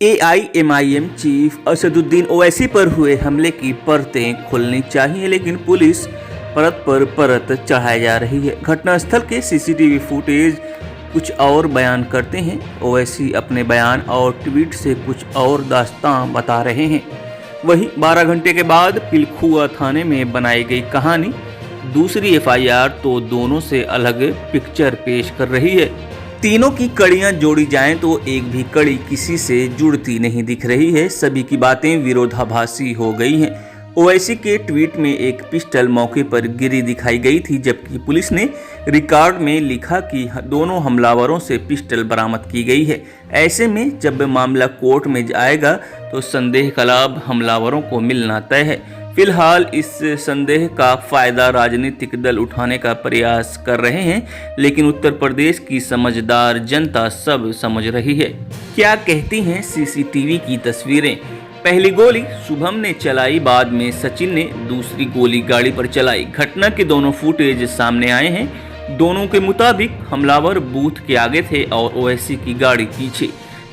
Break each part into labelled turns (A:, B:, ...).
A: AIMIM chief Asaduddin Owaisi पर हुए हमले की परतें खुलनी चाहिए, लेकिन पुलिस परत पर परत चढ़ाई जा रही है। घटनास्थल के सीसीटीवी फुटेज कुछ और बयान करते हैं। ओवैसी अपने बयान और ट्वीट से कुछ और दास्तां बता रहे हैं। वहीं 12 घंटे के बाद पिलखुआ थाने में बनाई गई कहानी दूसरी एफआईआर तो दोनों से अलग पिक्चर पेश कर रही है। तीनों की कड़ियां जोड़ी जाएं तो एक भी कड़ी किसी से जुड़ती नहीं दिख रही है। सभी की बातें विरोधाभासी हो गई हैं। ओवैसी के ट्वीट में एक पिस्टल मौके पर गिरी दिखाई गई थी, जबकि पुलिस ने रिकॉर्ड में लिखा कि दोनों हमलावरों से पिस्टल बरामद की गई है। ऐसे में जब मामला कोर्ट में जाएगा तो संदेह का लाभ हमलावरों को मिलना तय है। फिलहाल इस संदेह का फायदा राजनीतिक दल उठाने का प्रयास कर रहे हैं, लेकिन उत्तर प्रदेश की समझदार जनता सब समझ रही है। क्या कहती हैं सीसीटीवी की तस्वीरें? पहली गोली शुभम ने चलाई, बाद में सचिन ने दूसरी गोली गाड़ी पर चलाई। घटना के दोनों फुटेज सामने आए हैं। दोनों के मुताबिक हमलावर बूथ के आगे थे और ओवैसी की गाड़ी पीछे।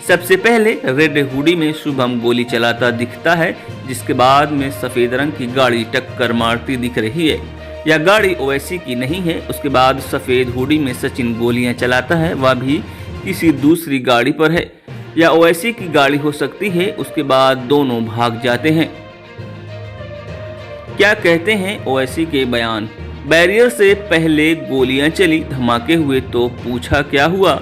A: सबसे पहले रेड हुडी में शुभम गोली चलाता दिखता है, जिसके बाद में सफेद रंग की गाड़ी टक्कर मारती दिख रही है। यह गाड़ी ओवैसी की नहीं है। उसके बाद सफेद हुडी में सचिन गोलियां चलाता है, वह भी किसी दूसरी गाड़ी पर है। यह ओवैसी की गाड़ी हो सकती है। उसके बाद दोनों भाग जाते हैं। क्या कहते हैं ओवैसी के बयान? बैरियर से पहले गोलियां चली, धमाके हुए तो पूछा क्या हुआ,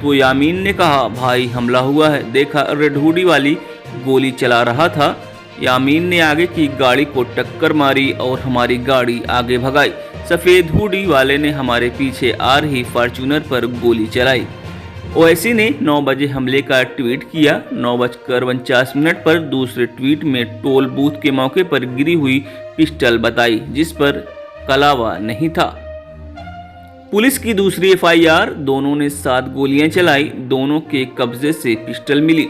A: तो यामीन ने कहा भाई हमला हुआ है। देखा रेड हुडी वाली गोली चला रहा था। यामीन ने आगे की गाड़ी को टक्कर मारी और हमारी गाड़ी आगे भगाई। सफेद हुडी वाले ने हमारे पीछे आ रही फॉर्च्यूनर पर गोली चलाई। ओवैसी ने 9 बजे हमले का ट्वीट किया। 9:49 पर दूसरे ट्वीट में टोल बूथ के मौके पर गिरी हुई पिस्टल बताई, जिस पर कलावा नहीं था। पुलिस की दूसरी एफआईआर, दोनों ने 7 गोलियां चलाई। दोनों के कब्जे से पिस्टल मिली।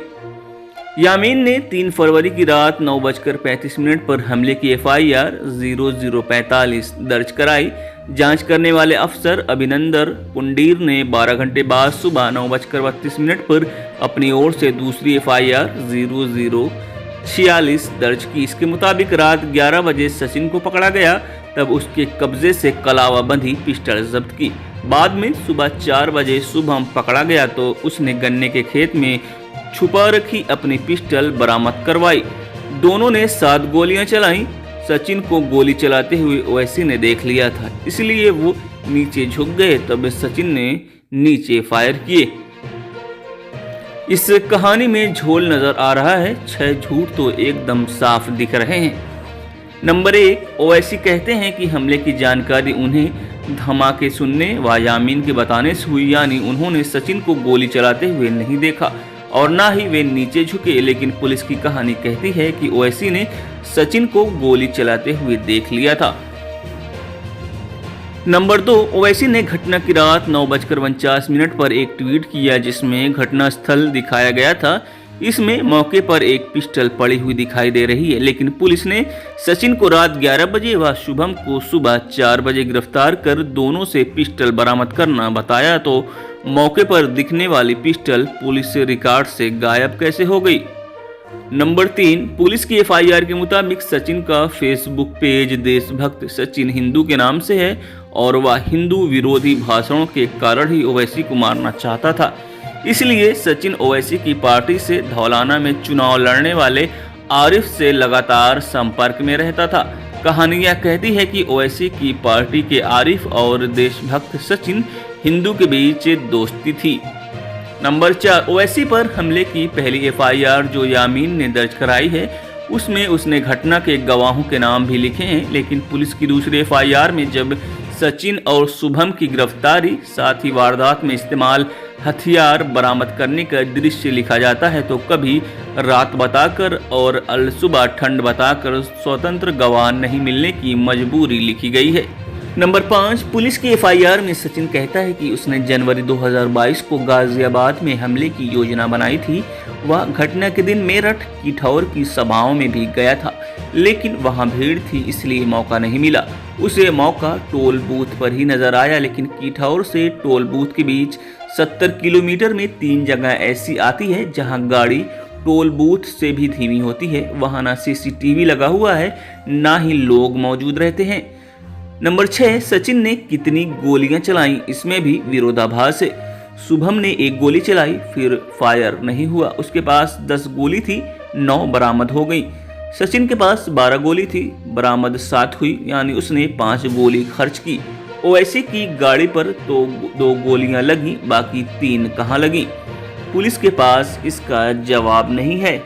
A: यामीन ने 3 फरवरी की रात 9:35 पर हमले की एफआईआर 0045 दर्ज कराई। जांच करने वाले अफसर अभिनंदन पुंडीर ने 12 घंटे बाद सुबह 9:32 पर अपनी ओर से दूसरी एफआईआर 0046 दर्ज की। इसके मुताबिक रात 11 बजे सचिन को पकड़ा गया, तब उसके कब्जे से कलावा बंधी पिस्टल जब्त की। बाद में सुबह 4 बजे शुभम पकड़ा गया तो उसने गन्ने के खेत में छुपा रखी अपनी पिस्टल बरामद करवाई। दोनों ने 7 गोलियां चलाई। सचिन को गोली चलाते हुए ओवैसी ने देख लिया था, इसलिए वो नीचे झुक गए, तब सचिन ने नीचे फायर किए। इस कहानी में झोल नजर आ रहा है, 6 झूठ तो एकदम साफ दिख रहे हैं। नंबर 1, ओवैसी कहते हैं कि हमले की जानकारी उन्हें धमाके सुनने व यामीन के बताने से हुई, यानी उन्होंने सचिन को गोली चलाते हुए नहीं देखा और ना ही वे नीचे झुके। लेकिन पुलिस की कहानी कहती है कि ओवैसी ने सचिन को गोली चलाते हुए देख लिया था। नंबर 2, ओवैसी ने घटना की रात 9:49 पर एक ट्वीट किया, जिसमें घटनास्थल दिखाया गया था। इसमें मौके पर एक पिस्टल पड़ी हुई दिखाई दे रही है, लेकिन पुलिस ने सचिन को रात 11 बजे व शुभम को सुबह 4 बजे गिरफ्तार कर दोनों से पिस्टल बरामद करना बताया, तो मौके पर दिखने वाली पिस्टल पुलिस से रिकॉर्ड से गायब कैसे हो गई? नंबर 3, पुलिस की एफआईआर के मुताबिक सचिन का फेसबुक पेज देशभक्त सचिन हिंदू के नाम से है और वह हिंदू विरोधी भाषणों के कारण ही ओवैसी को मारना चाहता था। इसलिए सचिन ओवैसी की पार्टी से धौलाना में चुनाव लड़ने वाले आरिफ से लगातार संपर्क में रहता था। कहानी यह कहती है कि ओवैसी की पार्टी के आरिफ और देशभक्त सचिन हिंदू के बीच दोस्ती थी। नंबर 4, ओवैसी पर हमले की पहली एफआईआर जो यामीन ने दर्ज कराई है, उसमें उसने घटना के गवाहों के नाम भी लिखे हैं। लेकिन पुलिस की दूसरी एफआईआर में जब सचिन और शुभम की गिरफ्तारी, साथ ही वारदात में इस्तेमाल हथियार बरामद करने का दृश्य लिखा जाता है, तो कभी रात बताकर और अलसुबह ठंड बताकर स्वतंत्र गवाह नहीं मिलने की मजबूरी लिखी गई है। नंबर 5, पुलिस की एफआईआर में सचिन कहता है कि उसने जनवरी 2022 को गाजियाबाद में हमले की योजना बनाई थी। वह घटना के दिन मेरठ की ठौर की सभाओं में भी गया था, लेकिन वहां भीड़ थी इसलिए मौका नहीं मिला। उसे मौका टोल बूथ पर ही नजर आया, लेकिन कीठौर से टोल बूथ के बीच 70 किलोमीटर में 3 जगह ऐसी आती है जहां गाड़ी टोल बूथ से भी धीमी होती है। वहां ना सीसीटीवी लगा हुआ है, ना ही लोग मौजूद रहते हैं। नंबर 6, सचिन ने कितनी गोलियां चलाई, इसमें भी विरोधाभास है। शुभम ने एक गोली चलाई, फिर फायर नहीं हुआ। उसके पास 10 गोली थी, 9 बरामद हो गई। सचिन के पास 12 गोली थी, बरामद 7 हुई, यानी उसने 5 गोली खर्च की। ओवैसी की गाड़ी पर तो 2 गोलियां लगी, बाकी 3 कहां लगी? पुलिस के पास इसका जवाब नहीं है।